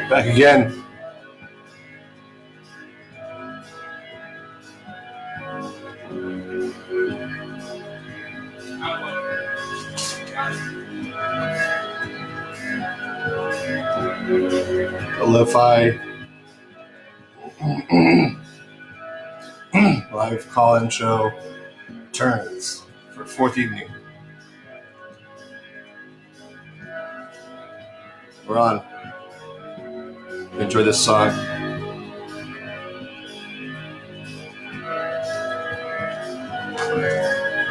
Back again. A lo-fi live call-in show turns for fourth evening. We're on. Enjoy this song.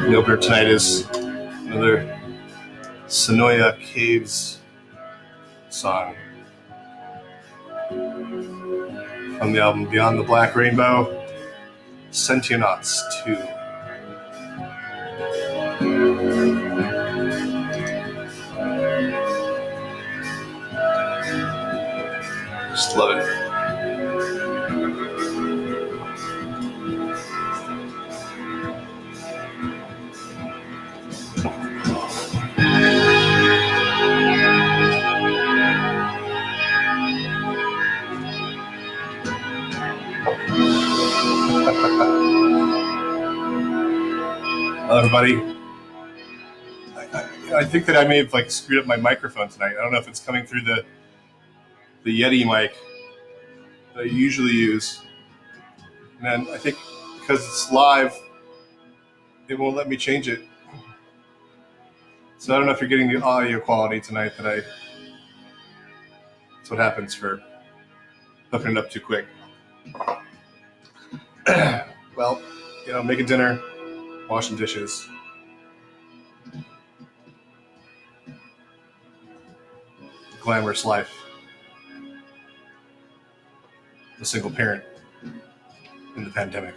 The opener tonight is another Sonoya Caves song from the album Beyond the Black Rainbow, Sentionauts 2. Just love it. Hello, everybody. I think that I may have screwed up my microphone tonight. I don't know if it's coming through the Yeti mic that I usually use. And then I think because it's live, it won't let me change it. So I don't know if you're getting the audio quality tonight that's what happens for hooking it up too quick. Well, making dinner, washing dishes. Glamorous life. A single parent in the pandemic.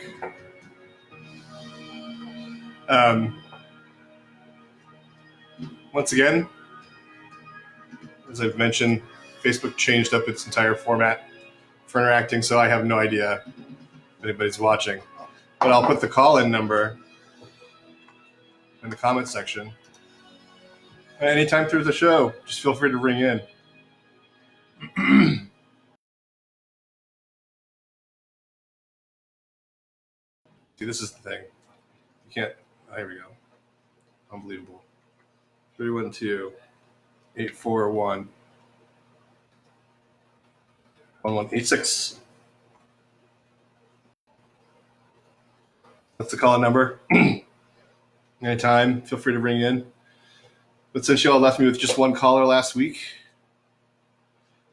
Once again, as I've mentioned, Facebook changed up its entire format for interacting, so I have no idea if anybody's watching. But I'll put the call-in number in the comment section. Anytime through the show, just feel free to ring in. See, this is the thing. You can't. Oh, here we go. Unbelievable. 312-841-1186. That's the call-in number. Anytime, feel free to ring in. But since y'all left me with just one caller last week,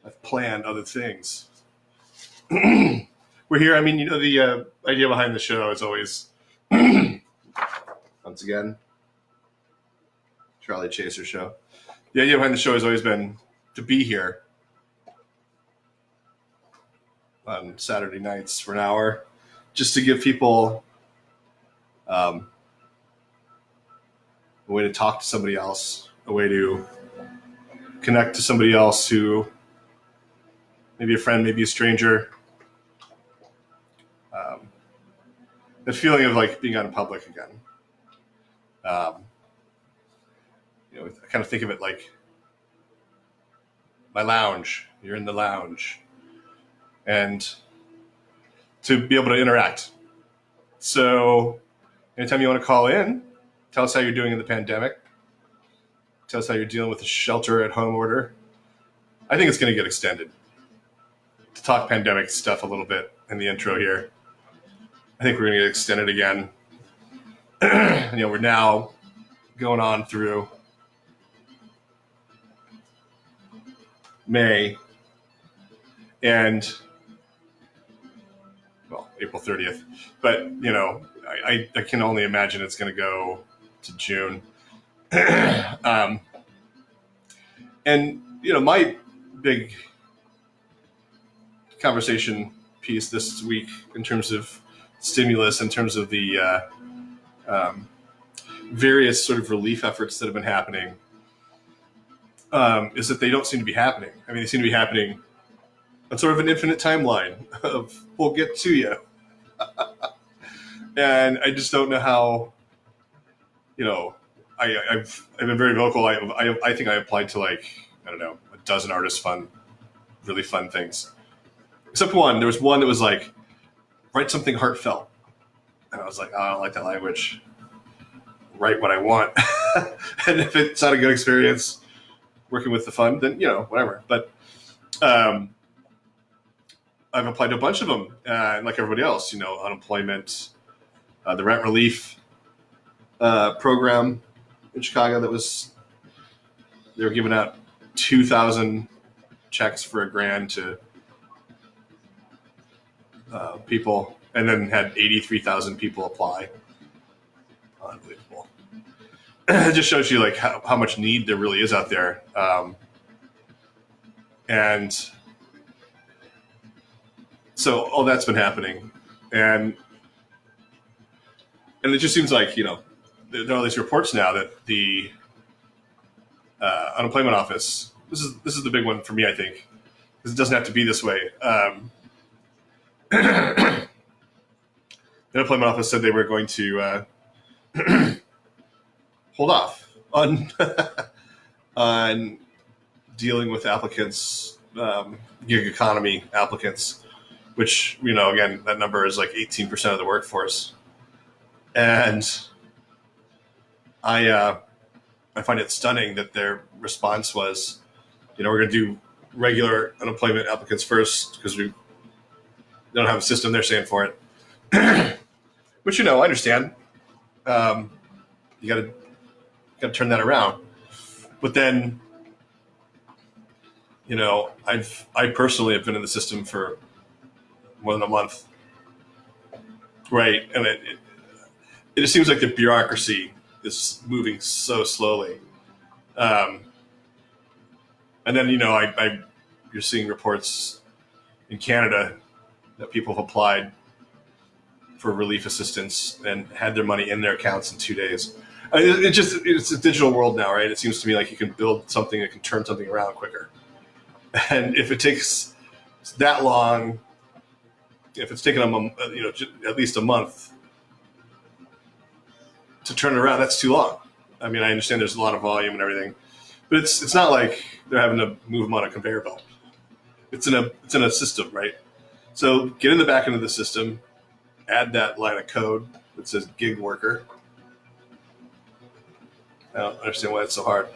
I've planned other things. We're here. The idea behind the show is always, once again, Charlie Chaser show. The idea behind the show has always been to be here on Saturday nights for an hour, just to give people a way to talk to somebody else, a way to connect to somebody else who maybe a friend, maybe a stranger. The feeling of being out in public again. I kind of think of it like my lounge. You're in the lounge. And to be able to interact. So anytime you want to call in, tell us how you're doing in the pandemic. Tell us how you're dealing with the shelter at home order. I think it's going to get extended to talk pandemic stuff a little bit in the intro here. I think we're going to get extended again. We're now going on through May and April 30th. But, I can only imagine it's going to go to June. And, my big conversation piece this week in terms of stimulus, in terms of the um, various sort of relief efforts that have been happening, is that they don't seem to be happening. I mean, they seem to be happening on sort of an infinite timeline of we'll get to you, and I just don't know how. You know, I've been very vocal. I think I applied to like I don't know a dozen artist really fun things, except one. There was one that was like write something heartfelt, and I was like, oh, I don't like that language. Write what I want, and if it's not a good experience working with the fund, then whatever. But I've applied to a bunch of them, and like everybody else, unemployment, the rent relief program in Chicago they were giving out 2,000 checks for $1,000 to people, and then had 83,000 people apply. Unbelievable. It just shows you like how much need there really is out there, and so all that's been happening, and it just seems like there are all these reports now that the unemployment office. This is the big one for me, I think, because it doesn't have to be this way. The unemployment office said they were going to hold off on on dealing with applicants, gig economy applicants, which again that number is like 18% of the workforce, and I find it stunning that their response was, we're going to do regular unemployment applicants first because we don't have a system. They're saying for it, which I understand. You got to turn that around, but then I personally have been in the system for more than a month, right? And it just seems like the bureaucracy is moving so slowly. And then, you're seeing reports in Canada that people have applied for relief assistance and had their money in their accounts in 2 days. I mean, it's a digital world now, right? It seems to me like you can build something that can turn something around quicker. And if it takes that long, if it's taken them, at least a month to turn it around, that's too long. I mean, I understand there's a lot of volume and everything, but it's not like they're having to move them on a conveyor belt. It's in a system, right? So get in the back end of the system, add that line of code that says gig worker. I don't understand why it's so hard.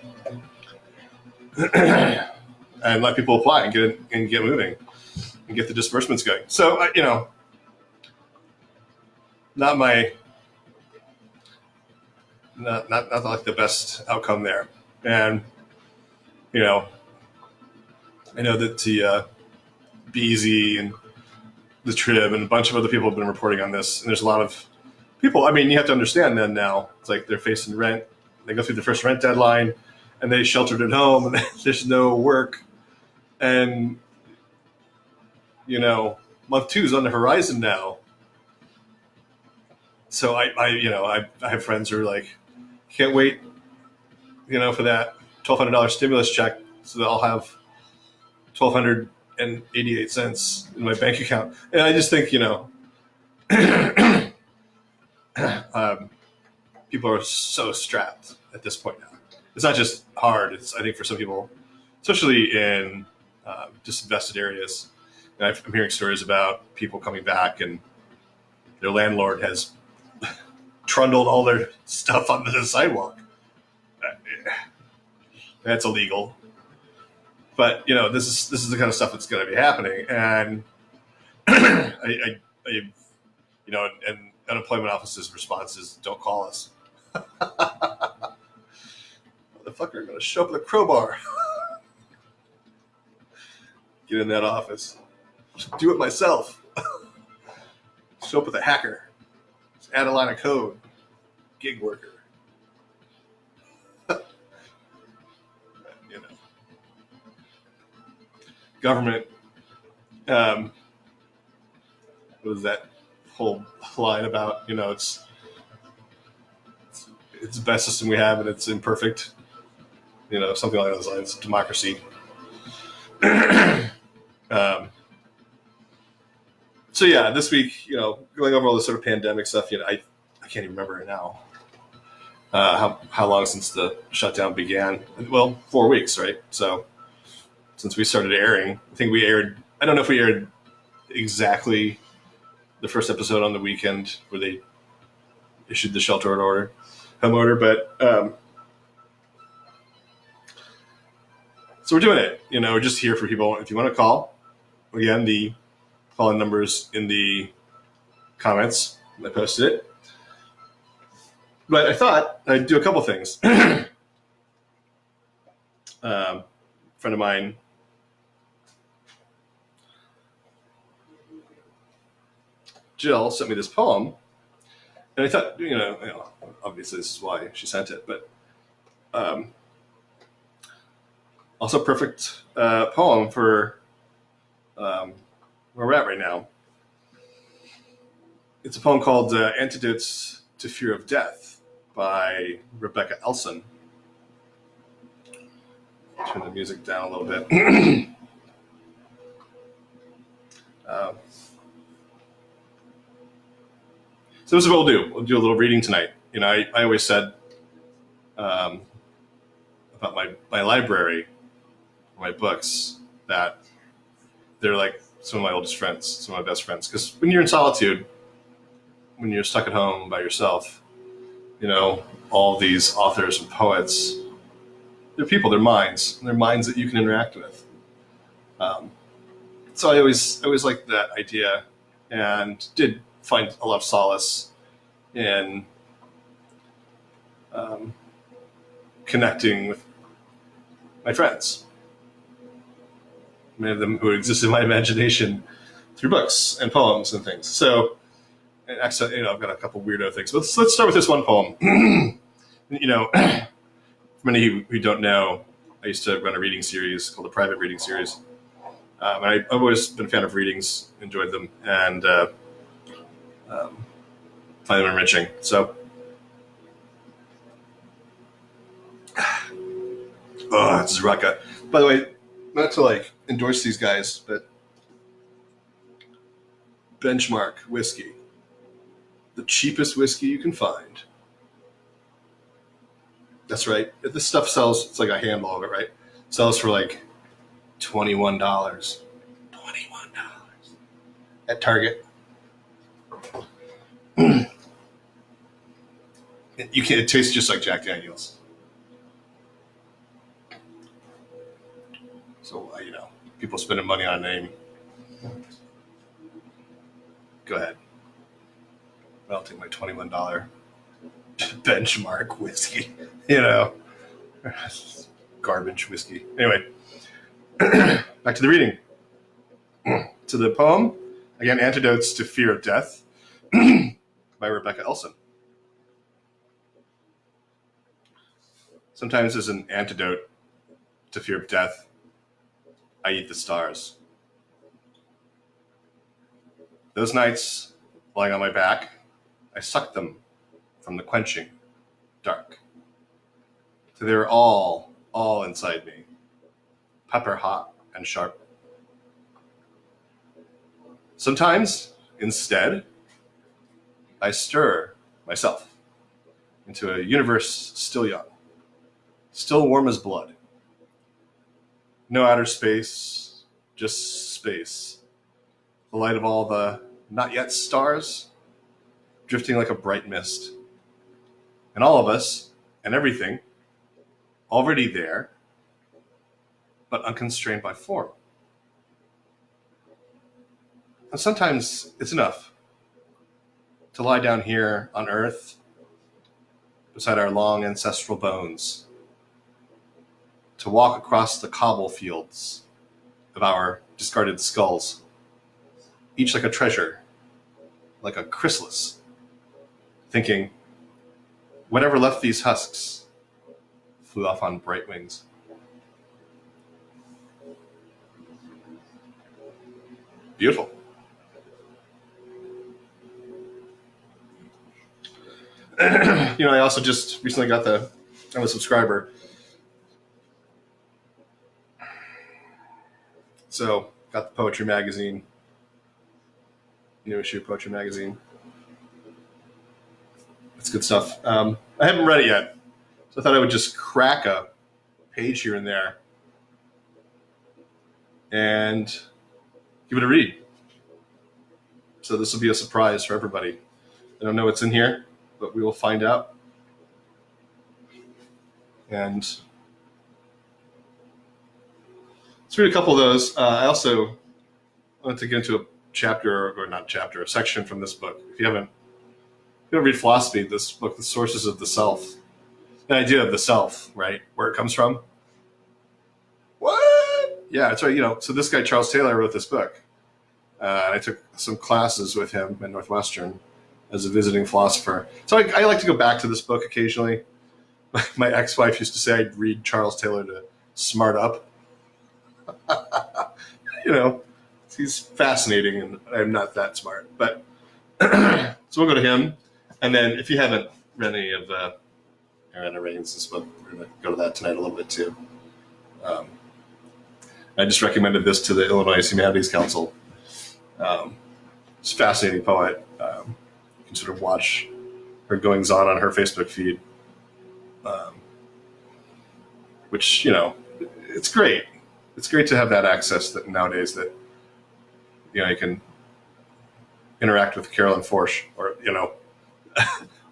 And let people apply and get moving and get the disbursements going. So not like the best outcome there. And I know that the BZ and the Trib and a bunch of other people have been reporting on this, and there's a lot of people. I mean, you have to understand then now it's like they're facing rent. They go through the first rent deadline, and they sheltered at home, and there's no work, and month 2 is on the horizon now. So I have friends who are like, can't wait, for that $1,200 stimulus check, so that I'll have $1,288 in my bank account. And I just think, people are so strapped at this point now. It's not just hard. It's, I think, for some people, especially in disinvested areas. And I'm hearing stories about people coming back and their landlord has trundled all their stuff onto the sidewalk. That's illegal. But this is the kind of stuff that's going to be happening, and and unemployment office's response is, "Don't call us." Motherfucker, I'm going to show up with a crowbar. Get in that office. Do it myself. Show up with a hacker. Just add a line of code. Gig worker. Government What was that whole line about? It's the best system we have, and it's imperfect. Something along those lines. Democracy. um, so yeah, this week, going over all this sort of pandemic stuff. I can't even remember it now. How long since the shutdown began? Well, 4 weeks, right? So since we started airing, I think we aired. I don't know if we aired exactly the first episode on the weekend where they issued the home order, but so we're doing it. We're just here for people. If you want to call, again, the call-in numbers in the comments. I posted it. But I thought I'd do a couple things. A friend of mine, Jill, sent me this poem, and I thought, obviously this is why she sent it, but also perfect poem for where we're at right now. It's a poem called Antidotes to Fear of Death by Rebecca Elson. Turn the music down a little bit. So this is what we'll do. We'll do a little reading tonight. I always said about my library, my books, that they're like some of my oldest friends, some of my best friends. Because when you're in solitude, when you're stuck at home by yourself, all these authors and poets, they're people, they're minds that you can interact with. So I always liked that idea, and did find a lot of solace in connecting with my friends, many of them who exist in my imagination through books and poems and things. So, and actually, I've got a couple weirdo things. But let's start with this one poem. For many who don't know, I used to run a reading series called the Private Reading Series. And I've always been a fan of readings, enjoyed them, and find them enriching. So, this is Raka. By the way, not to endorse these guys, but Benchmark whiskey, the cheapest whiskey you can find. That's right. This stuff sells. It's like a handle of it, right? Sells for $21. $21 at Target. It tastes just like Jack Daniels. So people spending money on a name. Go ahead. I'll take my $21 Benchmark whiskey. Garbage whiskey. Anyway, back to the reading. To the poem, again, Antidotes to Fear of Death by Rebecca Elson. Sometimes as an antidote to fear of death, I eat the stars. Those nights, lying on my back, I sucked them from the quenching dark. So they were all inside me, pepper hot and sharp. Sometimes, instead, I stir myself into a universe still young, still warm as blood. No outer space, just space. The light of all the not yet stars drifting like a bright mist. And all of us and everything already there, but unconstrained by form. And sometimes it's enough to lie down here on earth beside our long ancestral bones, to walk across the cobble fields of our discarded skulls, each like a treasure, like a chrysalis, thinking, whatever left these husks flew off on bright wings. Beautiful. I also just recently I'm a subscriber. So got the Poetry Magazine, new issue of Poetry Magazine. It's good stuff. I haven't read it yet, so I thought I would just crack a page here and there and give it a read. So this will be a surprise for everybody. I don't know what's in here, but we will find out. And let's read a couple of those. I also wanted to get into a section from this book. If you don't read philosophy, this book, The Sources of the Self, the idea of the self, right? Where it comes from. What? Yeah, that's right. So this guy, Charles Taylor, wrote this book. I took some classes with him at Northwestern as a visiting philosopher. So I like to go back to this book occasionally. My ex-wife used to say I'd read Charles Taylor to smart up. He's fascinating, and I'm not that smart. But so we'll go to him. And then if you haven't read any of Anna Raines' book, we're going to go to that tonight a little bit too. I just recommended this to the Illinois Humanities Council. She's a fascinating poet. You can sort of watch her goings on her Facebook feed, which, it's great. It's great to have that access that nowadays that, you can interact with Carolyn Forsch or,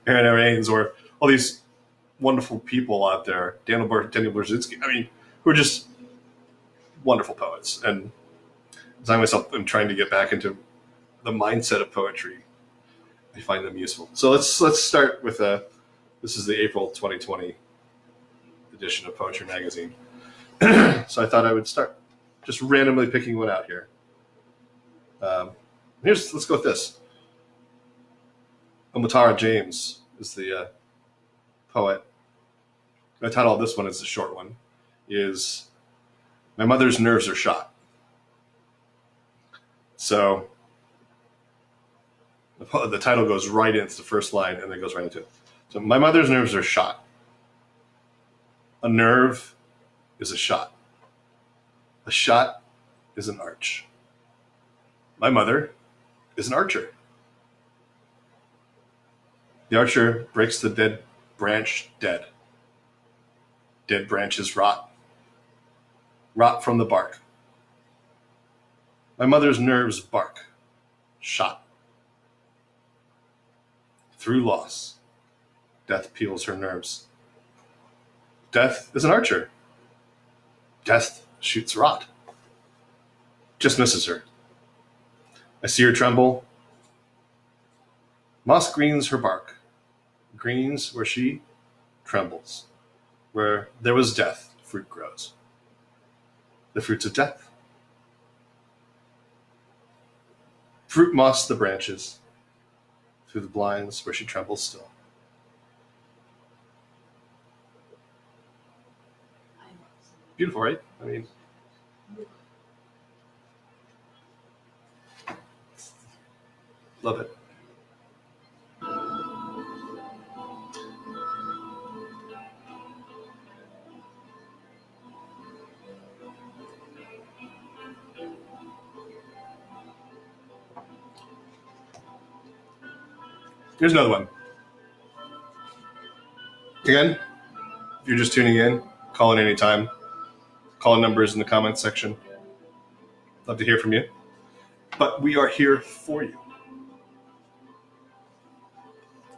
Anna Raines or all these wonderful people out there, Daniel Brzezinski, who are just wonderful poets. And as I myself am trying to get back into the mindset of poetry, I find them useful. So let's start with this is the April 2020 edition of Poetry Magazine. So I thought I would start just randomly picking one out here. Let's go with this. Omotara James is the poet. The title of this one is a short one. Is My Mother's Nerves Are Shot. So the title goes right into the first line and then goes right into it. So my mother's nerves are shot. A nerve is a shot. A shot is an arch. My mother is an archer. The archer breaks the dead branch dead. Dead branches rot. Rot from the bark. My mother's nerves bark. Shot. Through loss, death peels her nerves. Death is an archer. Death shoots rot. Just misses her. I see her tremble. Moss greens her bark. Greens where she trembles. Where there was death, fruit grows. The fruits of death. Fruit moss the branches. Through the blinds where she trembles still. Beautiful, right? Love it. Here's another one. Again, if you're just tuning in, call in anytime. Call in numbers in the comments section. Love to hear from you. But we are here for you.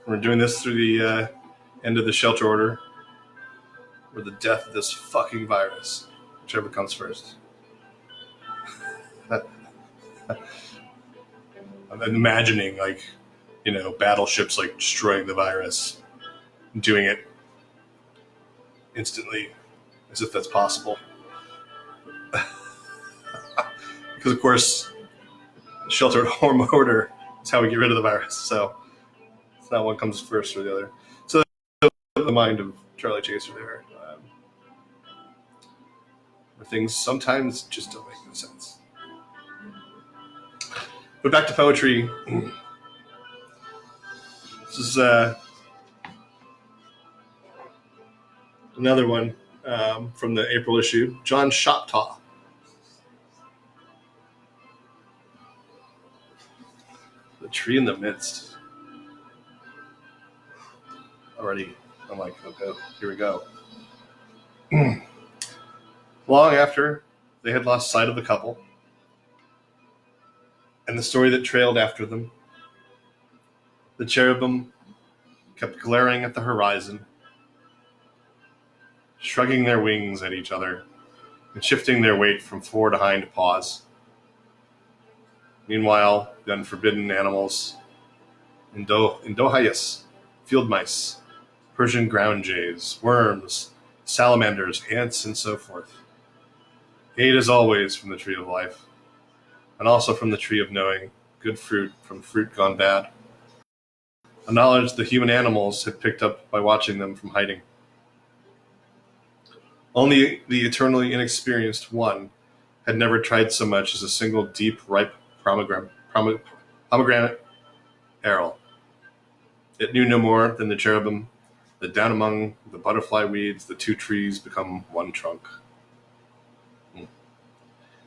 We're doing this through the end of the shelter order or the death of this fucking virus, whichever comes first. I'm imagining battleships destroying the virus, doing it instantly, as if that's possible. Because of course, shelter at home order is how we get rid of the virus. So it's not one comes first or the other. So the mind of Charlie Chaser there, where things sometimes just don't make no sense. But back to poetry. This is another one from the April issue. John Choctaw. The Tree in the Midst. Already, I'm like, okay, here we go. Long after they had lost sight of the couple and the story that trailed after them, the cherubim kept glaring at the horizon, shrugging their wings at each other and shifting their weight from fore to hind paws. Meanwhile, the unforbidden animals, Indohyus, field mice, Persian ground jays, worms, salamanders, ants, and so forth, ate as always from the tree of life, and also from the tree of knowing, good fruit from fruit gone bad, a knowledge the human animals had picked up by watching them from hiding. Only the eternally inexperienced one had never tried so much as a single deep, ripe pomegranate arrow. It knew no more than the cherubim that down among the butterfly weeds the two trees become one trunk.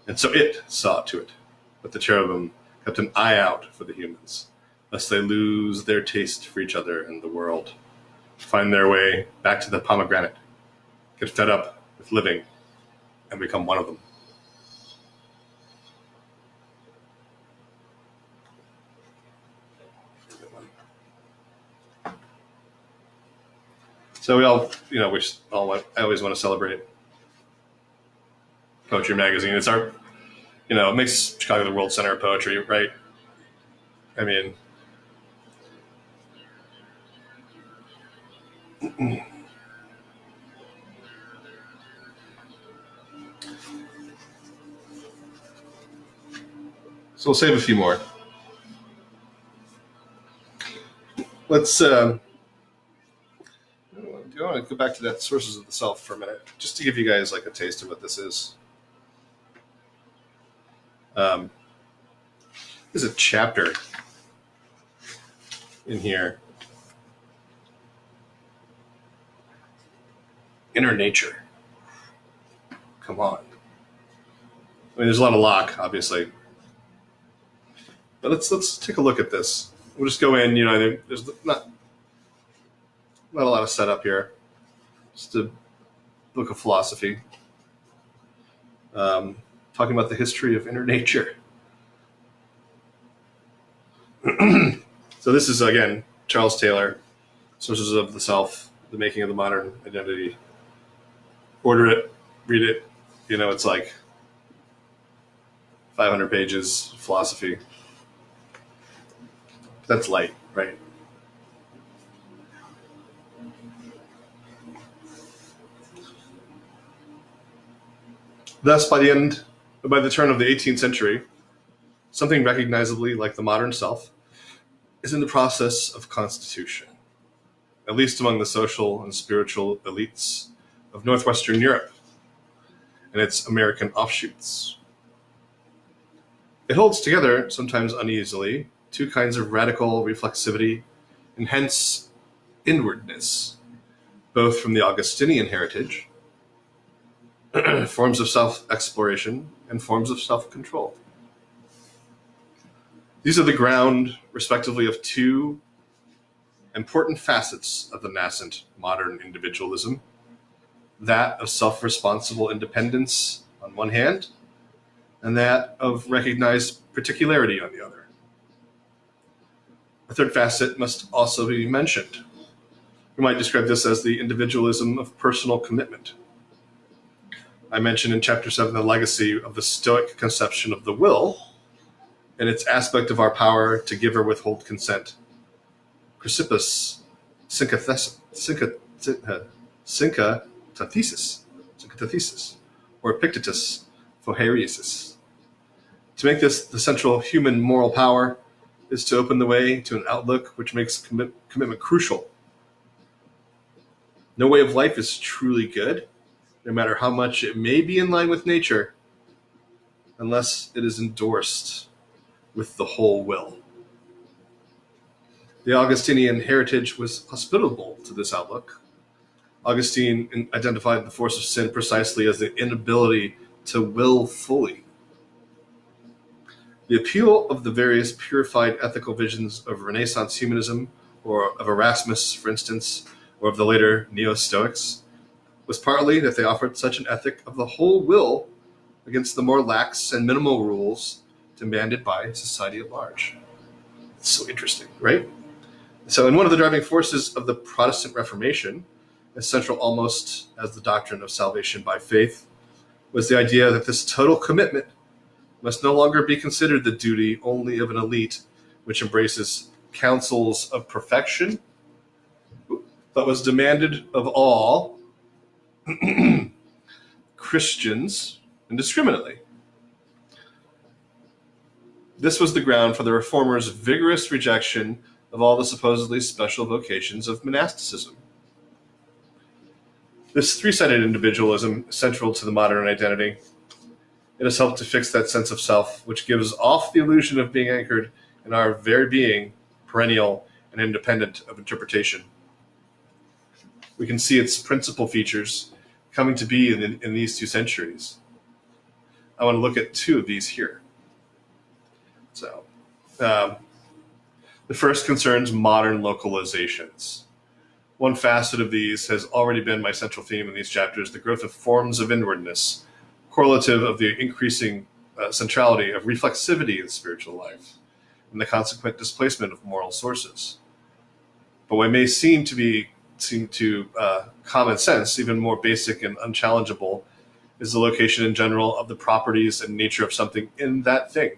And so it saw to it, but the cherubim kept an eye out for the humans, lest they lose their taste for each other and the world, find their way back to the pomegranate, get fed up with living, and become one of them. So we all, I always want to celebrate Poetry Magazine. It's our, it makes Chicago the world center of poetry, right? I mean, so we'll save a few more. Let's, I want to go back to that Sources of the Self for a minute, just to give you guys like a taste of what this is. There's a chapter in here. Inner nature. Come on. I mean, there's a lot of Locke, obviously. But let's take a look at this. We'll just go in, there's not a lot of setup here. Just a book of philosophy. Talking about the history of inner nature. So this is, again, Charles Taylor, Sources of the Self, The Making of the Modern Identity. Order it, read it. It's like 500 pages of philosophy. That's light, right? Thus, by the turn of the 18th century, something recognizably like the modern self is in the process of constitution, at least among the social and spiritual elites of Northwestern Europe and its American offshoots. It holds together, sometimes uneasily, two kinds of radical reflexivity and hence inwardness, both from the Augustinian heritage, forms of self-exploration, and forms of self-control. These are the ground, respectively, of two important facets of the nascent modern individualism, that of self-responsible independence on one hand, and that of recognized particularity on the other. A third facet must also be mentioned. We might describe this as the individualism of personal commitment. I mentioned in Chapter 7 the legacy of the Stoic conception of the will and its aspect of our power to give or withhold consent. Chrysippus synchetathesis, or Epictetus phohairesis. To make this the central human moral power is to open the way to an outlook which makes commitment crucial. No way of life is truly good, no matter how much it may be in line with nature, unless it is endorsed with the whole will. The Augustinian heritage was hospitable to this outlook. Augustine identified the force of sin precisely as the inability to will fully. The appeal of the various purified ethical visions of Renaissance humanism, or of Erasmus, for instance, or of the later Neo-Stoics, was partly that they offered such an ethic of the whole will against the more lax and minimal rules demanded by society at large. It's so interesting, right? So, and one of the driving forces of the Protestant Reformation, as central almost as the doctrine of salvation by faith, was the idea that this total commitment must no longer be considered the duty only of an elite which embraces counsels of perfection, but was demanded of all Christians indiscriminately. This was the ground for the Reformers' vigorous rejection of all the supposedly special vocations of monasticism. This three-sided individualism is central to the modern identity. It has helped to fix that sense of self, which gives off the illusion of being anchored in our very being, perennial and independent of interpretation. We can see its principal features coming to be in these 2 centuries. I want to look at 2 of these here. So, the first concerns modern localizations. One facet of these has already been my central theme in these chapters, the growth of forms of inwardness, correlative of the increasing centrality of reflexivity in spiritual life, and the consequent displacement of moral sources. But what may seem to common sense, even more basic and unchallengeable, is the location in general of the properties and nature of something in that thing,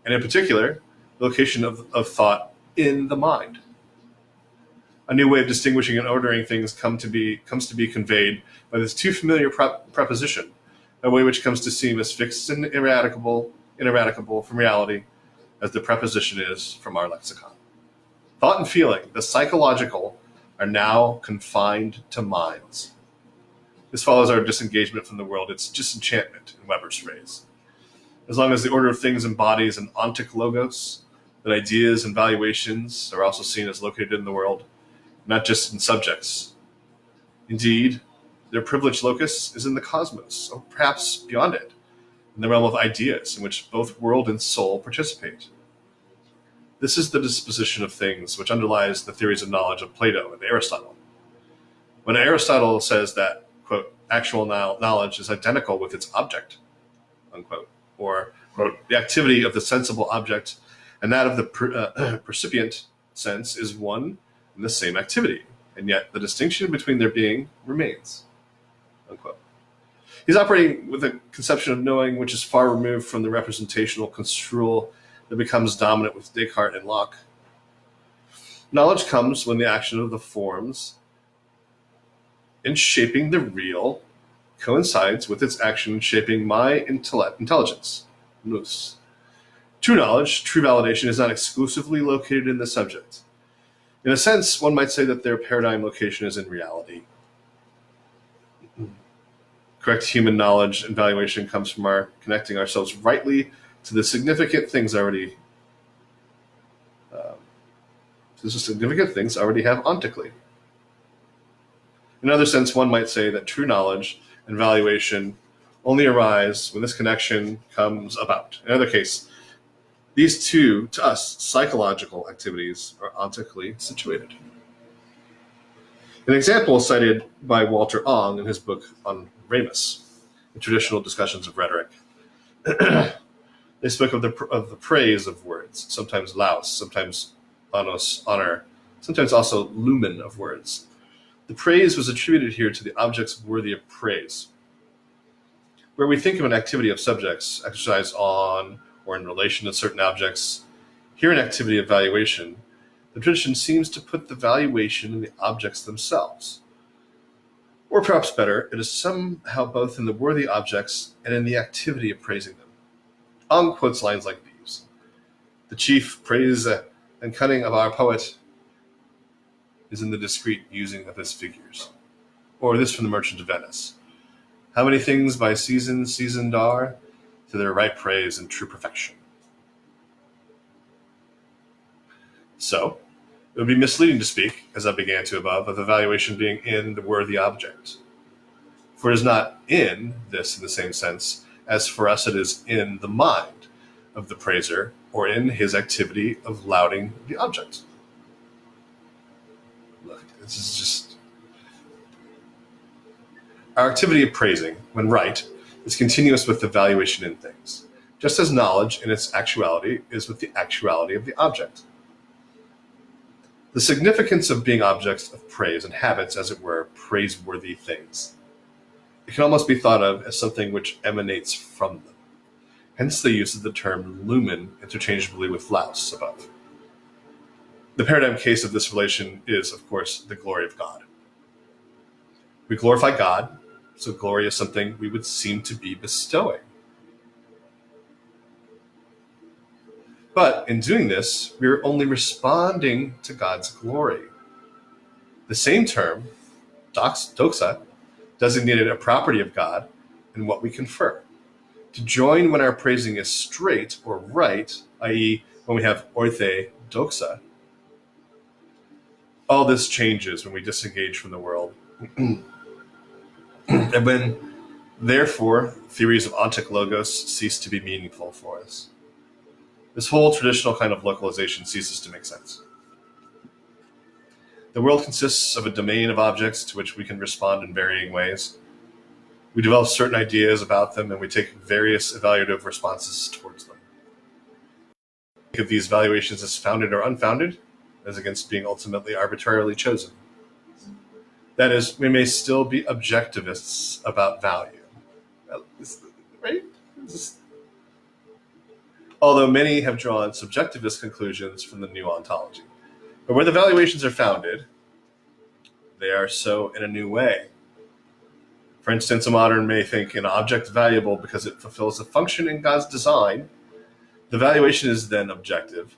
and in particular, the location of thought in the mind. A new way of distinguishing and ordering things comes to be conveyed by this too familiar preposition, a way which comes to seem as fixed and ineradicable from reality as the preposition is from our lexicon. Thought and feeling, the psychological, are now confined to minds. This follows our disengagement from the world, its disenchantment, in Weber's phrase. As long as the order of things embodies an ontic logos, that ideas and valuations are also seen as located in the world, not just in subjects. Indeed, their privileged locus is in the cosmos, or perhaps beyond it, in the realm of ideas in which both world and soul participate. This is the disposition of things which underlies the theories of knowledge of Plato and Aristotle. When Aristotle says that, quote, actual knowledge is identical with its object, unquote, or, quote, the activity of the sensible object and that of the percipient sense is one and the same activity, and yet the distinction between their being remains, unquote. He's operating with a conception of knowing which is far removed from the representational construal that becomes dominant with Descartes and Locke. Knowledge comes when the action of the forms in shaping the real coincides with its action in shaping my intelligence, nous. True knowledge, true validation, is not exclusively located in the subject. In a sense, one might say that their paradigm location is in reality. Correct human knowledge and valuation comes from our connecting ourselves rightly to the significant things already have ontically. In another sense, one might say that true knowledge and valuation only arise when this connection comes about. In either case, these two, to us, psychological activities are ontically situated. An example is cited by Walter Ong in his book on Ramus, in Traditional Discussions of Rhetoric. They spoke of the praise of words, sometimes laus, sometimes anos, honor, sometimes also lumen of words. The praise was attributed here to the objects worthy of praise. Where we think of an activity of subjects exercised on or in relation to certain objects, here an activity of valuation, the tradition seems to put the valuation in the objects themselves. Or perhaps better, it is somehow both in the worthy objects and in the activity of praising them. Ong quotes lines like these: "The chief praise and cunning of our poet is in the discreet using of his figures." Or this from the Merchant of Venice: "How many things by seasons seasoned are, to their right praise and true perfection." So, it would be misleading to speak, as I began to above, of evaluation being in the worthy object. For it is not in this in the same sense as for us it is in the mind of the praiser or in his activity of lauding the object. Look, this is just our activity of praising, when right, is continuous with the valuation in things, just as knowledge in its actuality is with the actuality of the object. The significance of being objects of praise inhabits, as it were, praiseworthy things. It can almost be thought of as something which emanates from them. Hence the use of the term lumen interchangeably with laus above. The paradigm case of this relation is, of course, the glory of God. We glorify God, so glory is something we would seem to be bestowing. But in doing this, we are only responding to God's glory. The same term, doxa, designated a property of God and what we confer. To join when our praising is straight or right, i.e., when we have orthe doxa, all this changes when we disengage from the world. And when, therefore, theories of ontic logos cease to be meaningful for us. This whole traditional kind of localization ceases to make sense. The world consists of a domain of objects to which we can respond in varying ways. We develop certain ideas about them and we take various evaluative responses towards them. Think of these valuations as founded or unfounded, as against being ultimately arbitrarily chosen. That is, we may still be objectivists about value. Right? Although many have drawn subjectivist conclusions from the new ontology. But where the valuations are founded, they are so in a new way. For instance, a modern may think an object valuable because it fulfills a function in God's design. The valuation is then objective,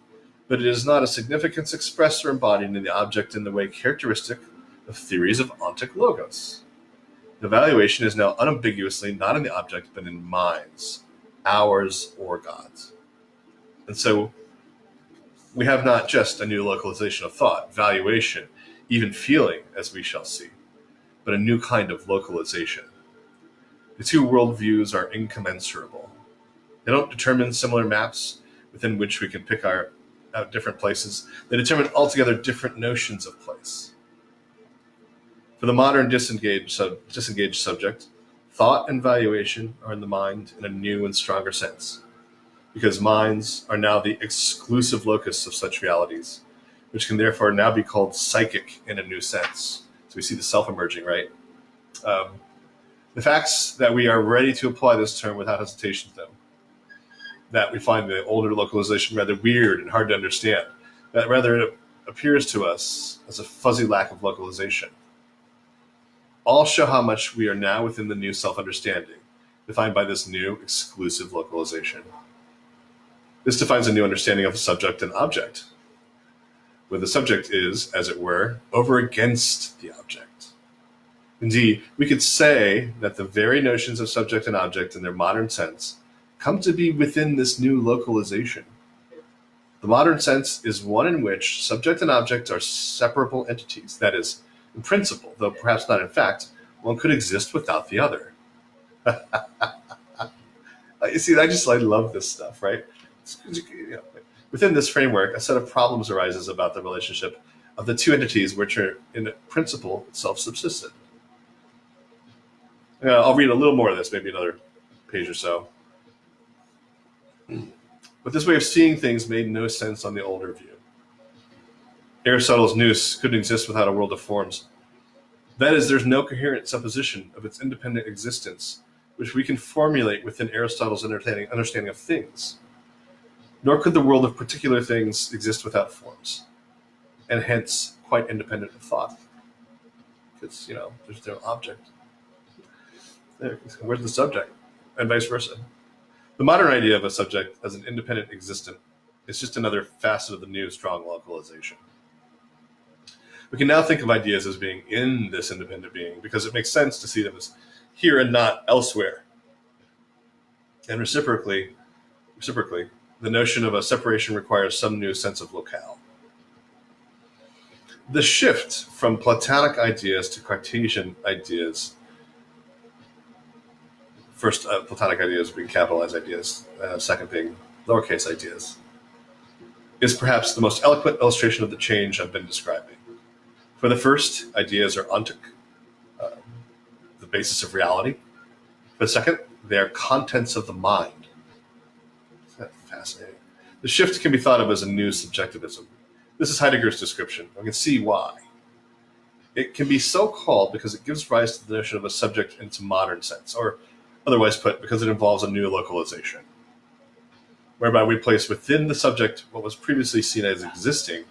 but it is not a significance expressed or embodied in the object in the way characteristic of theories of ontic logos. The valuation is now unambiguously not in the object, but in minds, ours or God's. And so we have not just a new localization of thought, valuation, even feeling, as we shall see, but a new kind of localization. The two worldviews are incommensurable. They don't determine similar maps within which we can pick out different places. They determine altogether different notions of place. For the modern disengaged subject, thought and valuation are in the mind in a new and stronger sense, because minds are now the exclusive locus of such realities, which can therefore now be called psychic in a new sense. So we see the self emerging, right? The facts that we are ready to apply this term without hesitation, though, that we find the older localization rather weird and hard to understand, that rather it appears to us as a fuzzy lack of localization. All show how much we are now within the new self-understanding, defined by this new exclusive localization. This defines a new understanding of a subject and object, where the subject is, as it were, over against the object. Indeed, we could say that the very notions of subject and object in their modern sense come to be within this new localization. The modern sense is one in which subject and object are separable entities. That is, in principle, though perhaps not in fact, one could exist without the other. You see, I love this stuff, right? Within this framework, a set of problems arises about the relationship of the two entities which are, in principle, self-subsistent. I'll read a little more of this, maybe another page or so. But this way of seeing things made no sense on the older view. Aristotle's nous couldn't exist without a world of forms. That is, there's no coherent supposition of its independent existence, which we can formulate within Aristotle's understanding of things. Nor could the world of particular things exist without forms, and hence quite independent of thought. Because, there's no object. Where's the subject? And vice versa. The modern idea of a subject as an independent existent is just another facet of the new strong localization. We can now think of ideas as being in this independent being because it makes sense to see them as here and not elsewhere. And reciprocally, the notion of a separation requires some new sense of locale. The shift from Platonic ideas to Cartesian ideas, first Platonic ideas being capitalized ideas, second being lowercase ideas, is perhaps the most eloquent illustration of the change I've been describing. For the first, ideas are ontic, uh, the basis of reality. For the second, they are contents of the mind. Isn't that fascinating? The shift can be thought of as a new subjectivism. This is Heidegger's description. We can see why. It can be so called because it gives rise to the notion of a subject in its modern sense, or otherwise put, because it involves a new localization, whereby we place within the subject what was previously seen as existing,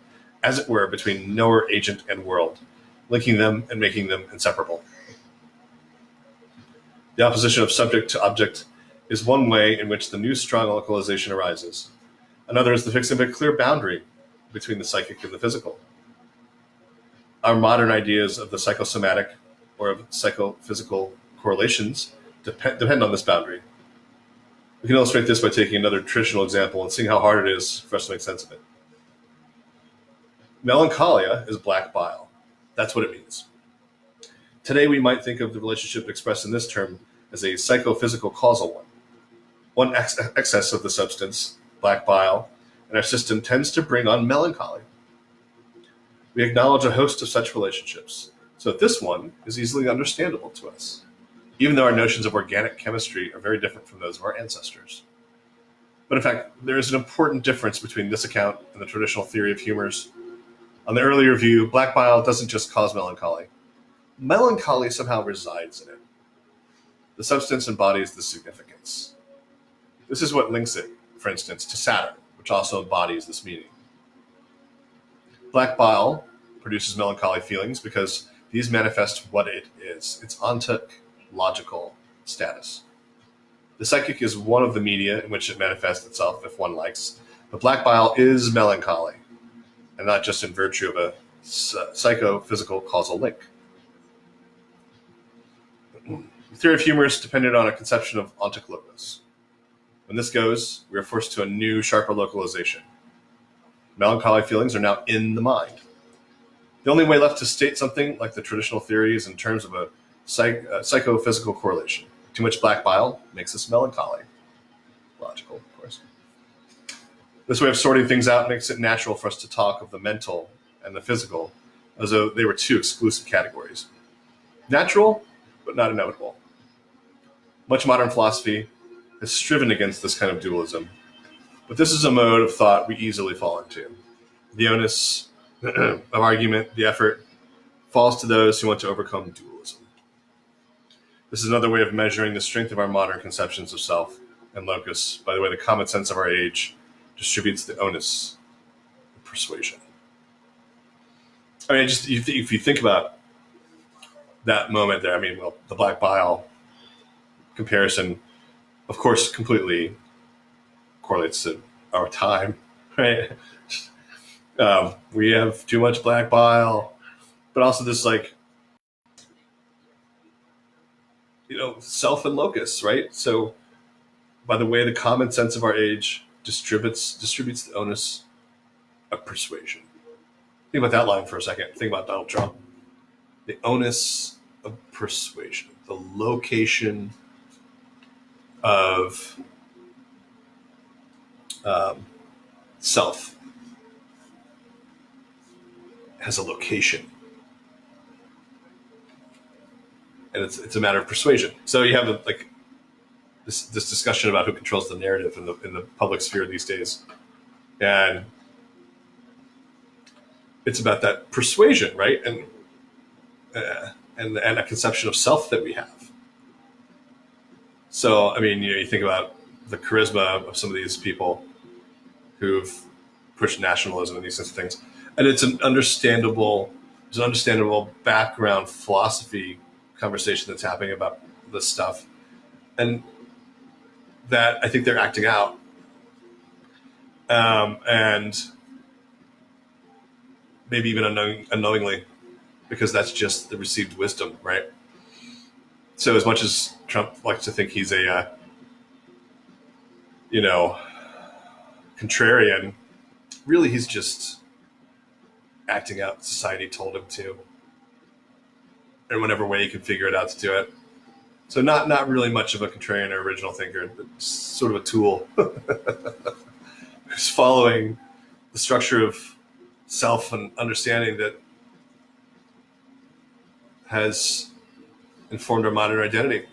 as it were, between knower, agent, and world, linking them and making them inseparable. The opposition of subject to object is one way in which the new strong localization arises. Another is the fixing of a clear boundary between the psychic and the physical. Our modern ideas of the psychosomatic or of psychophysical correlations depend on this boundary. We can illustrate this by taking another traditional example and seeing how hard it is for us to make sense of it. Melancholia is black bile. That's what it means. Today, we might think of the relationship expressed in this term as a psychophysical causal one. One excess of the substance, black bile, in our system tends to bring on melancholy. We acknowledge a host of such relationships, so that this one is easily understandable to us, even though our notions of organic chemistry are very different from those of our ancestors. But in fact, there is an important difference between this account and the traditional theory of humors. On the earlier view, black bile doesn't just cause melancholy. Melancholy somehow resides in it. The substance embodies the significance. This is what links it, for instance, to Saturn, which also embodies this meaning. Black bile produces melancholy feelings because these manifest what it is, its ontological status. The psychic is one of the media in which it manifests itself, if one likes, but black bile is melancholy, and not just in virtue of a psychophysical causal link. The theory of humor is dependent on a conception of ontic logos. When this goes, we are forced to a new, sharper localization. Melancholy feelings are now in the mind. The only way left to state something like the traditional theory is in terms of a psychophysical correlation. Too much black bile makes us melancholy. Logical, of course. This way of sorting things out makes it natural for us to talk of the mental and the physical as though they were two exclusive categories. Natural, but not inevitable. Much modern philosophy has striven against this kind of dualism, but this is a mode of thought we easily fall into. The onus of argument, the effort, falls to those who want to overcome dualism. This is another way of measuring the strength of our modern conceptions of self and locus by the way the common sense of our age distributes the onus of persuasion. I mean, just if you think about that moment there, I mean, well, the black bile comparison, of course, completely correlates to our time, right? We have too much black bile, but also this self and locus, right? So by the way the common sense of our age distributes the onus of persuasion. Think about that line for a second. Think about Donald Trump. The onus of persuasion, the location of self has a location, and it's a matter of persuasion. So you have this discussion about who controls the narrative in the public sphere these days, and it's about that persuasion, right? And a conception of self that we have. So I mean, you think about the charisma of some of these people who've pushed nationalism and these sorts of things, and it's an understandable background philosophy conversation that's happening about this stuff, and that I think they're acting out, and maybe even unknowingly, because that's just the received wisdom, right? So as much as Trump likes to think he's a contrarian, really he's just acting out what society told him to, in whatever way he could figure it out to do it. So not really much of a contrarian or original thinker, but sort of a tool who's following the structure of self and understanding that has informed our modern identity.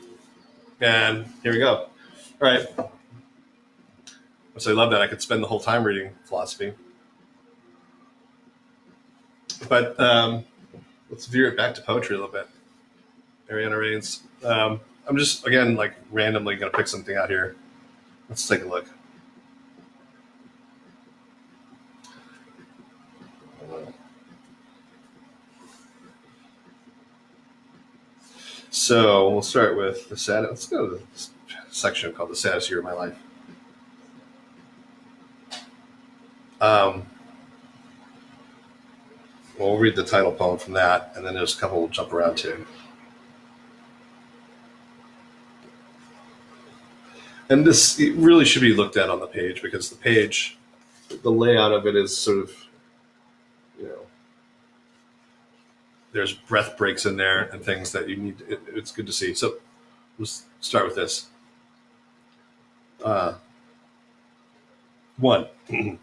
And here we go. All right. So I love that. I could spend the whole time reading philosophy. But let's veer it back to poetry a little bit. Ariana Reigns. I'm just, again, like randomly going to pick something out here. Let's take a look. So we'll start with the sad. Let's go to the section called "The Saddest Year of My Life." We'll read the title poem from that, and then there's a couple we'll jump around to. And this really should be looked at on the page, because the page, the layout of it is sort of, there's breath breaks in there and things that you need. It's good to see. So let's start with this. One. I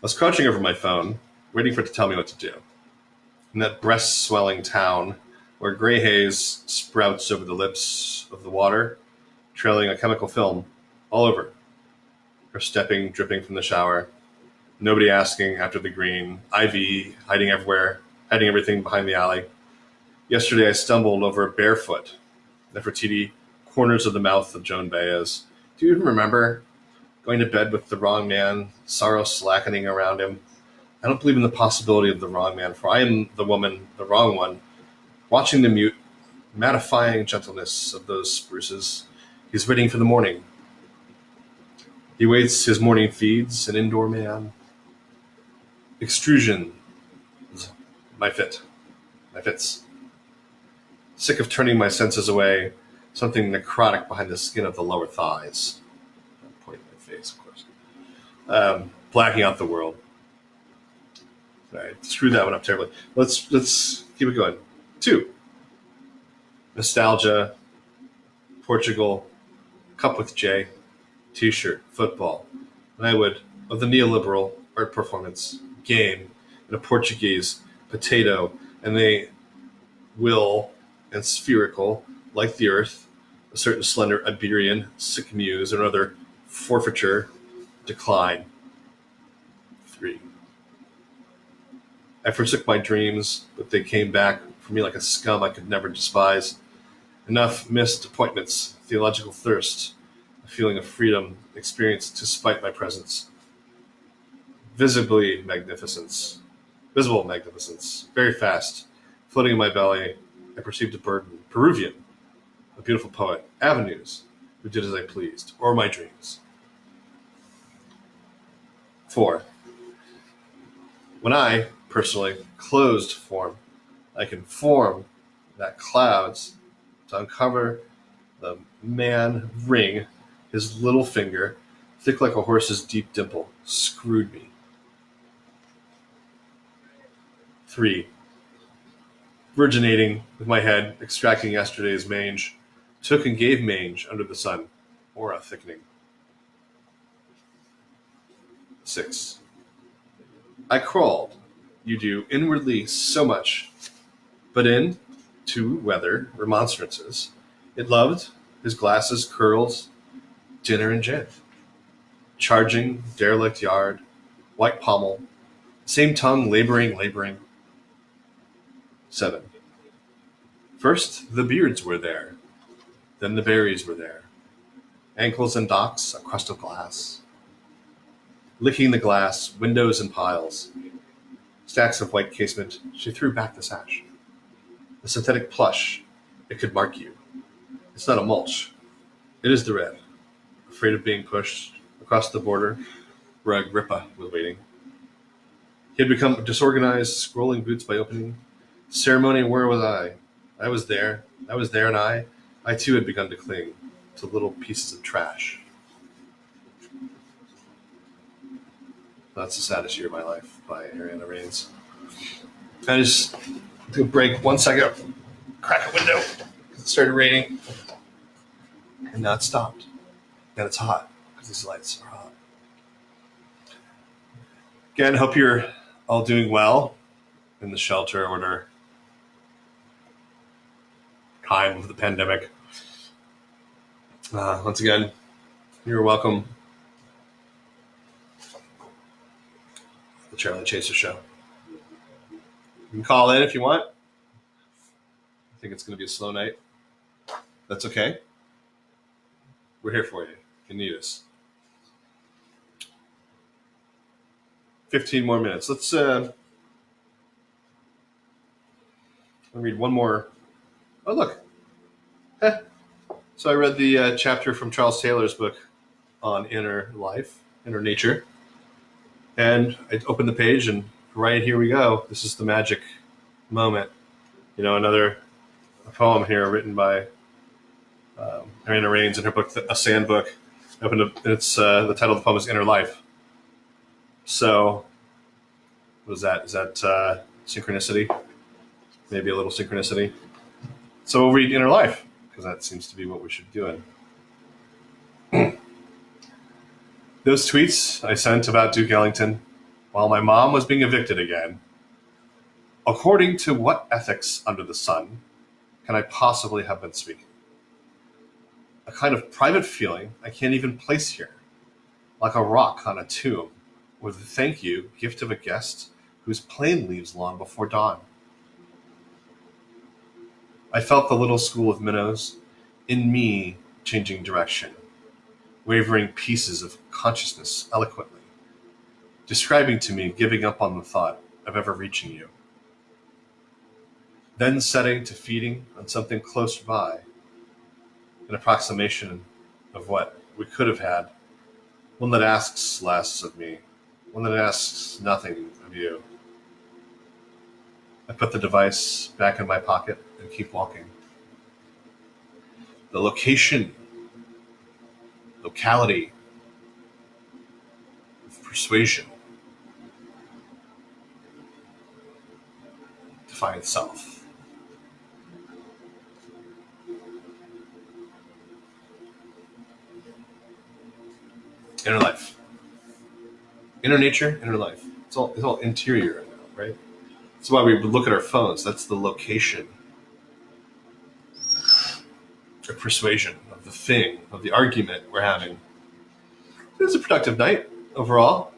was crouching over my phone, waiting for it to tell me what to do. In that breast-swelling town where gray haze sprouts over the lips of the water, trailing a chemical film all over. Her stepping, dripping from the shower. Nobody asking after the green. Ivy hiding everywhere, hiding everything behind the alley. Yesterday I stumbled over barefoot. Nefertiti, corners of the mouth of Joan Baez. Do you even remember? Going to bed with the wrong man, sorrow slackening around him. I don't believe in the possibility of the wrong man, for I am the woman, the wrong one. Watching the mute, mattifying gentleness of those spruces. He's waiting for the morning. He waits his morning feeds, an indoor man. Extrusion. My fits. Sick of turning my senses away, something necrotic behind the skin of the lower thighs. I'm pointing at my face, of course. Blacking out the world. All right, screwed that one up terribly. Let's keep it going. 2. Nostalgia, Portugal, cup with J, T-shirt, football. And I would, of the neoliberal art performance, game, and a Portuguese potato, and they will, and spherical, like the earth, a certain slender Iberian, sick muse, or another forfeiture, decline. 3. I forsook my dreams, but they came back for me like a scum I could never despise. Enough missed appointments, theological thirst, a feeling of freedom experienced to spite my presence. Visible magnificence, very fast, floating in my belly, I perceived a burden, Peruvian, a beautiful poet, avenues, who did as I pleased, or my dreams. 4. When I, personally, closed form, I can form that clouds to uncover the man ring, his little finger, thick like a horse's deep dimple, screwed me. 3. Virginating with my head, extracting yesterday's mange, took and gave mange under the sun, aura thickening. 6. I crawled, you do, inwardly so much, but in, to weather remonstrances, it loved, his glasses, curls, dinner and gin. Charging, derelict yard, white pommel, same tongue, laboring. 7. First, the beards were there. Then the berries were there. Ankles and docks, a crust of glass. Licking the glass, windows and piles. Stacks of white casement, she threw back the sash. The synthetic plush, it could mark you. It's not a mulch. It is the red. Afraid of being pushed across the border where Agrippa was waiting. He had become disorganized, scrolling boots by opening. Ceremony, where was I? I was there, and I too had begun to cling to little pieces of trash. That's the Saddest Year of My Life by Ariana Reigns. I just took a break 1 second, crack a window. It started raining, and now it stopped. And it's hot because these lights are hot. Again, hope you're all doing well in the shelter order time of the pandemic. Once again, you're welcome. The Charlie Chaser Show. You can call in if you want. I think it's going to be a slow night. That's okay. We're here for you. You need us. 15 more minutes. Let's read one more. Oh, look. So I read the chapter from Charles Taylor's book on inner life, inner nature. And I opened the page, and right here we go. This is the magic moment. Another poem here written by Ariana Reigns in her book, A Sand Book. It's the title of the poem is Inner Life. So, what is that? Is that synchronicity? Maybe a little synchronicity. So we'll read Inner Life, because that seems to be what we should be doing. Those tweets I sent about Duke Ellington while my mom was being evicted again. According to what ethics under the sun can I possibly have been speaking? A kind of private feeling I can't even place here, like a rock on a tomb, or the thank you gift of a guest whose plane leaves long before dawn. I felt the little school of minnows in me changing direction, wavering pieces of consciousness eloquently, describing to me giving up on the thought of ever reaching you. Then setting to feeding on something close by, an approximation of what we could have had, one that asks less of me, one that asks nothing of you. I put the device back in my pocket and keep walking. The locality of persuasion defines self. Inner life. Inner nature, inner life. It's all interior now, right? That's why we look at our phones. That's the location of persuasion, of the thing, of the argument we're having. It was a productive night overall.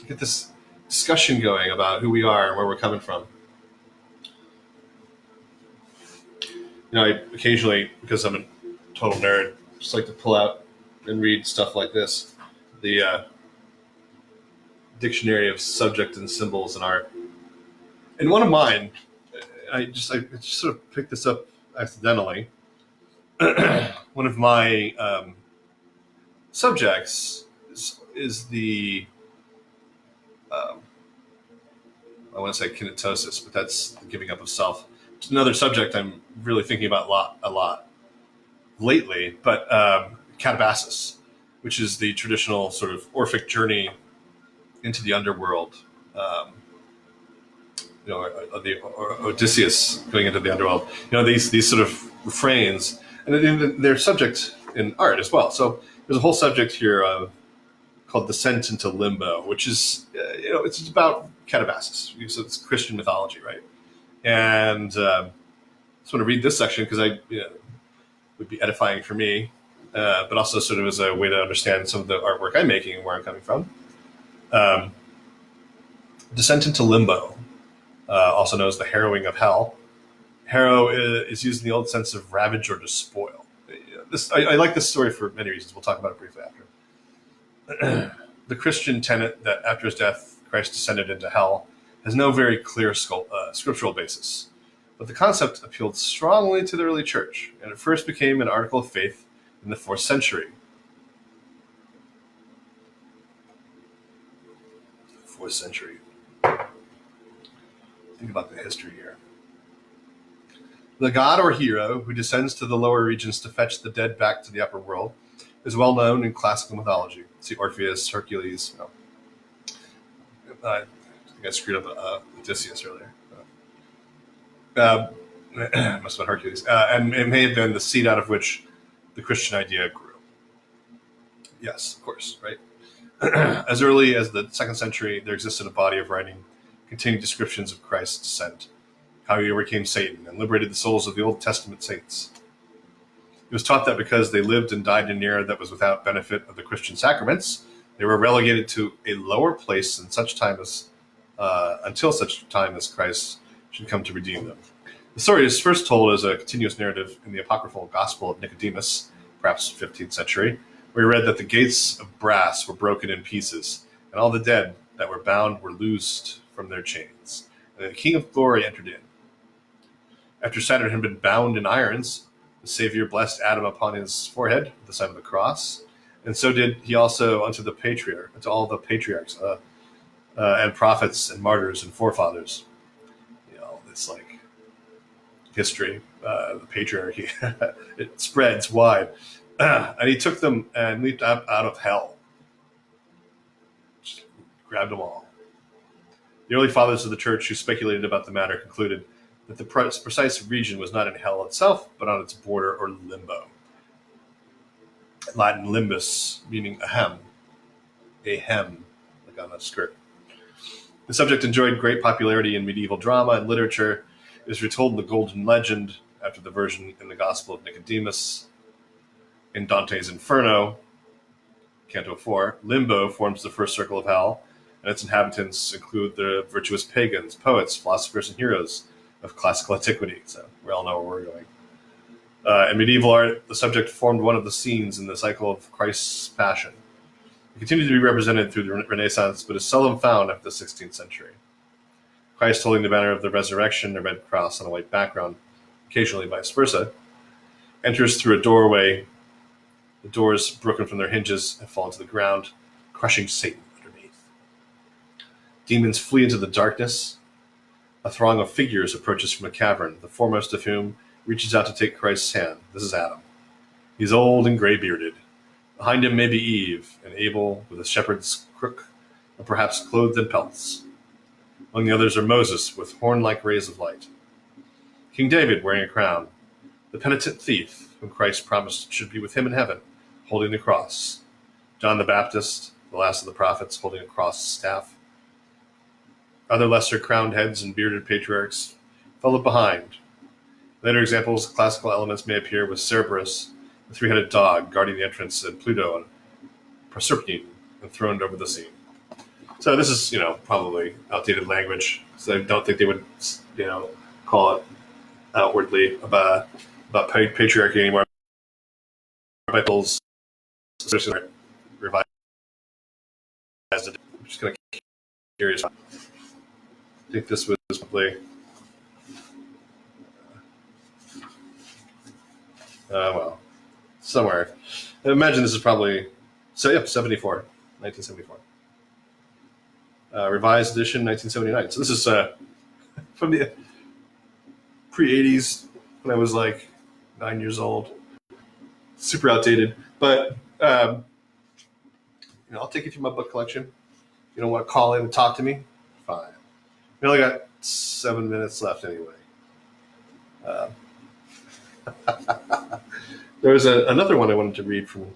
Get this discussion going about who we are and where we're coming from. I occasionally, because I'm a total nerd, just like to pull out and read stuff like this. The Dictionary of Subject and Symbols in Art. And one of mine, I just sort of picked this up accidentally. One of my subjects is the, I want to say kinetosis, but that's the giving up of self. It's another subject I'm really thinking about a lot lately, but catabasis, which is the traditional sort of Orphic journey into the underworld. The Odysseus going into the underworld. These sort of refrains, and they're subject in art as well. So there's a whole subject here called Descent into Limbo, which is it's about catabasis. So it's Christian mythology, right? And I just want to read this section because would be edifying for me, but also sort of as a way to understand some of the artwork I'm making and where I'm coming from. Descent into Limbo, also known as the harrowing of hell. Harrow is used in the old sense of ravage or despoil. I like this story for many reasons. We'll talk about it briefly after. The Christian tenet that after his death, Christ descended into hell has no very clear scriptural basis. But the concept appealed strongly to the early church, and it first became an article of faith in the 4th century. 4th century. Think about the history here. The god or hero who descends to the lower regions to fetch the dead back to the upper world is well known in classical mythology. See Orpheus, Hercules. I think I screwed up Odysseus earlier. Uh, must have been Hercules. And it may have been the seed out of which the Christian idea grew. Yes, of course, right? As early as the second century, there existed a body of writing containing descriptions of Christ's descent, how he overcame Satan and liberated the souls of the Old Testament saints. It was taught that because they lived and died in an era that was without benefit of the Christian sacraments, they were relegated to a lower place in such time as until such time as Christ should come to redeem them. The story is first told as a continuous narrative in the apocryphal Gospel of Nicodemus, perhaps 15th century, where he read that the gates of brass were broken in pieces, and all the dead that were bound were loosed from their chains, and the King of Glory entered in. After Saturn had been bound in irons, the Savior blessed Adam upon his forehead with the sign of the cross, and so did he also unto all the patriarchs and prophets and martyrs and forefathers. It's like history, the patriarchy. It spreads wide. And he took them and leaped out of hell. Just grabbed them all. The early fathers of the church who speculated about the matter concluded that the precise region was not in hell itself, but on its border or limbo. Latin limbus, meaning a hem, like on a skirt. The subject enjoyed great popularity in medieval drama and literature. It is retold in the Golden Legend, after the version in the Gospel of Nicodemus. In Dante's Inferno, Canto 4, Limbo forms the first circle of hell, and its inhabitants include the virtuous pagans, poets, philosophers, and heroes of classical antiquity. So we all know where we're going. In medieval art, the subject formed one of the scenes in the cycle of Christ's Passion. It continued to be represented through the Renaissance, but is seldom found after the 16th century. Christ holding the banner of the resurrection, a red cross on a white background, occasionally vice versa, enters through a doorway. The doors, broken from their hinges, have fallen to the ground, crushing Satan underneath. Demons flee into the darkness. A throng of figures approaches from a cavern, the foremost of whom reaches out to take Christ's hand. This is Adam. He's old and gray-bearded. Behind him may be Eve, and Abel with a shepherd's crook, or perhaps clothed in pelts. Among the others are Moses, with horn-like rays of light. King David, wearing a crown. The penitent thief, whom Christ promised should be with him in heaven, holding the cross. John the Baptist, the last of the prophets, holding a cross staff. Other lesser crowned heads and bearded patriarchs follow behind. Later examples of classical elements may appear with Cerberus, the three-headed dog guarding the entrance, and Pluto and Proserpine enthroned over the scene. So this is, probably outdated language. So I don't think they would, call it outwardly about patriarchy anymore. Bibles, especially revised. I'm just kind of curious. I think this was probably. Somewhere. I imagine this is probably 1974. Revised edition, 1979. So this is from the pre-80s when I was like 9 years old. Super outdated, but I'll take you through my book collection. You don't want to call in and talk to me? Fine. We only got 7 minutes left anyway. There was another one I wanted to read from the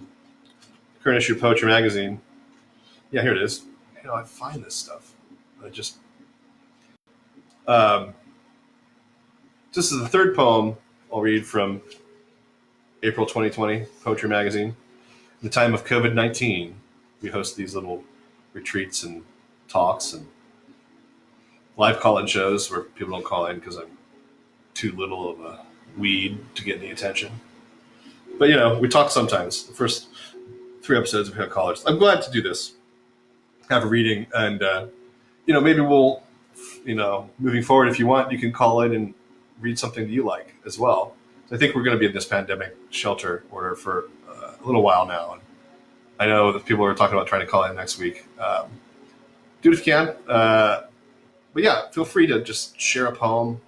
current issue of Poetry Magazine. Yeah, here it is. I find this stuff. This is the third poem I'll read from April 2020, Poetry Magazine. In the time of COVID-19, we host these little retreats and talks and live call-in shows where people don't call in because I'm too little of a weed to get any attention. But, we talk sometimes. The first 3 episodes, we have callers. I'm glad to do this. Have a reading, and, maybe we'll, moving forward, if you want, you can call in and read something that you like as well. So I think we're going to be in this pandemic shelter order for a little while now. And I know that people are talking about trying to call in next week. Do it if you can. But yeah, feel free to just share a poem,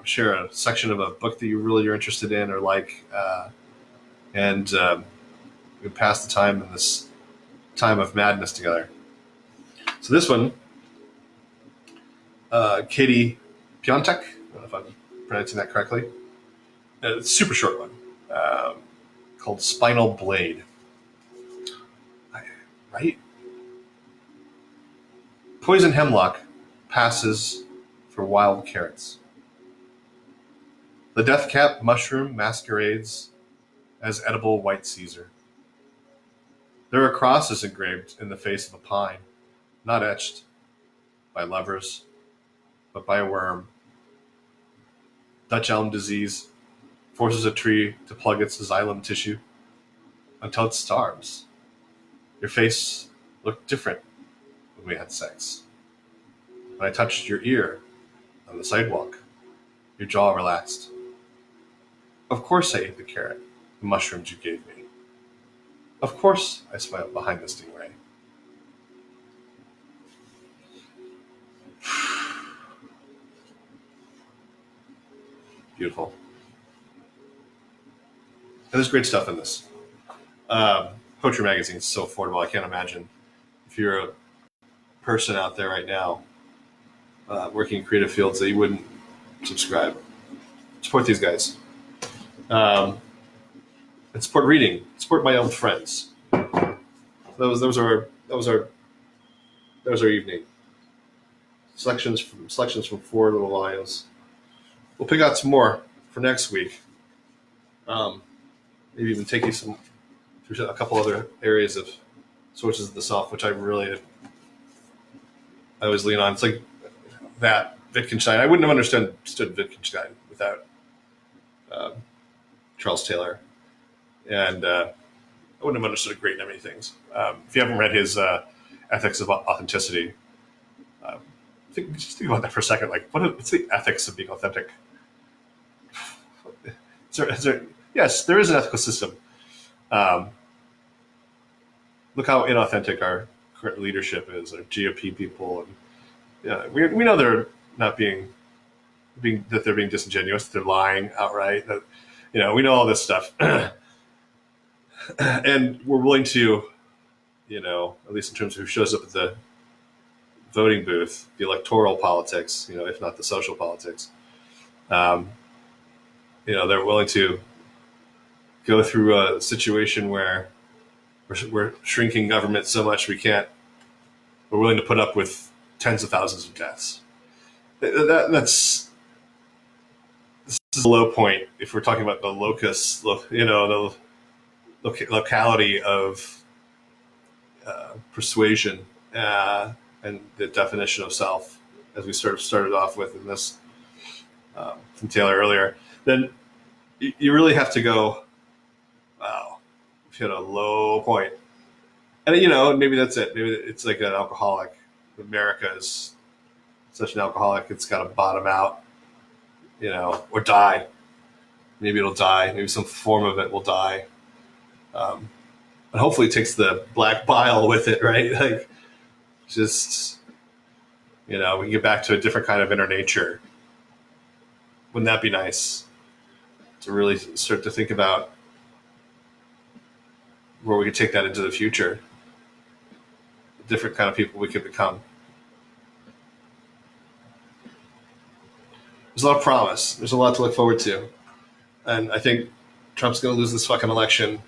share a section of a book that you really are interested in or like, and we can pass the time in this time of madness together. So this one Katie Piontek. I don't know if I'm pronouncing that correctly. It's a super short one called Spinal Blade. Right? Poison hemlock passes for wild carrots. The death cap mushroom masquerades as edible white Caesar. There are crosses engraved in the face of a pine, not etched by lovers, but by a worm. Dutch elm disease forces a tree to plug its xylem tissue until it starves. Your face looked different when we had sex. When I touched your ear on the sidewalk, your jaw relaxed. Of course I ate the carrot, the mushrooms you gave me. Of course I smiled behind the stingray. Beautiful. And there's great stuff in this. Poetry magazine is so affordable. I can't imagine if you're a person out there right now working in creative fields that you wouldn't subscribe. Support these guys. And support reading. Support my own friends. That was our evening. Selections from Four Little Lions. We'll pick out some more for next week. Maybe even take you through a couple other areas of sources of the self, which I always lean on. It's like that Wittgenstein. I wouldn't have understood Wittgenstein without Charles Taylor, and I wouldn't have understood a great many things. If you haven't read his Ethics of Authenticity, just think about that for a second. Like, what's the ethics of being authentic? Yes, there is an ethical system. Look how inauthentic our current leadership is, our GOP people, and we know they're not being that they're being disingenuous. They're lying outright. That we know all this stuff, and we're willing to, at least in terms of who shows up at the voting booth, the electoral politics, if not the social politics. They're willing to go through a situation where we're shrinking government so much we're willing to put up with tens of thousands of deaths. This is a low point if we're talking about the locus, the locality of persuasion and the definition of self, as we sort of started off with in this from Taylor earlier. Then you really have to go, wow, we've hit a low point. And, maybe that's it. Maybe it's like an alcoholic. America is such an alcoholic, it's got to bottom out, or die. Maybe it'll die. Maybe some form of it will die. And hopefully it takes the black bile with it, right? Like, just, we can get back to a different kind of inner nature. Wouldn't that be nice to really start to think about where we could take that into the future? The different kind of people we could become. There's a lot of promise. There's a lot to look forward to. And I think Trump's going to lose this fucking election.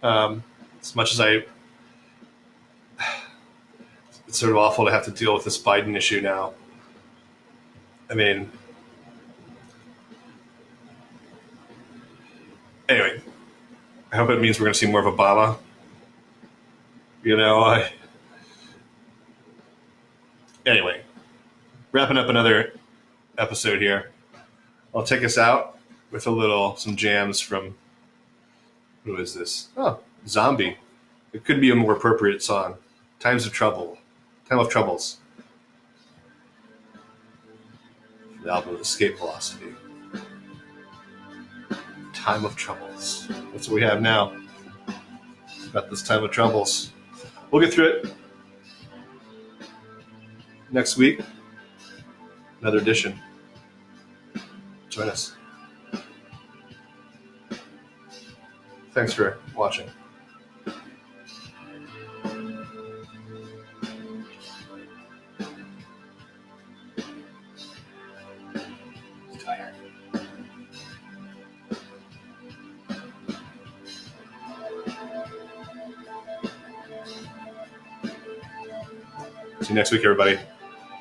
As much as it's sort of awful to have to deal with this Biden issue now. I mean, anyway, I hope it means we're going to see more of Obama. Anyway, wrapping up another episode here. I'll take us out with some jams from, who is this? Oh, Zombie. It could be a more appropriate song. Time of Troubles. The album Escape Velocity. Time of Troubles. That's what we have now. Got this Time of Troubles. We'll get through it. Next week, another edition. Join us. Thanks for watching. tired. See you next week, everybody.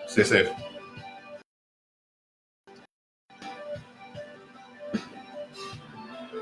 Stay safe.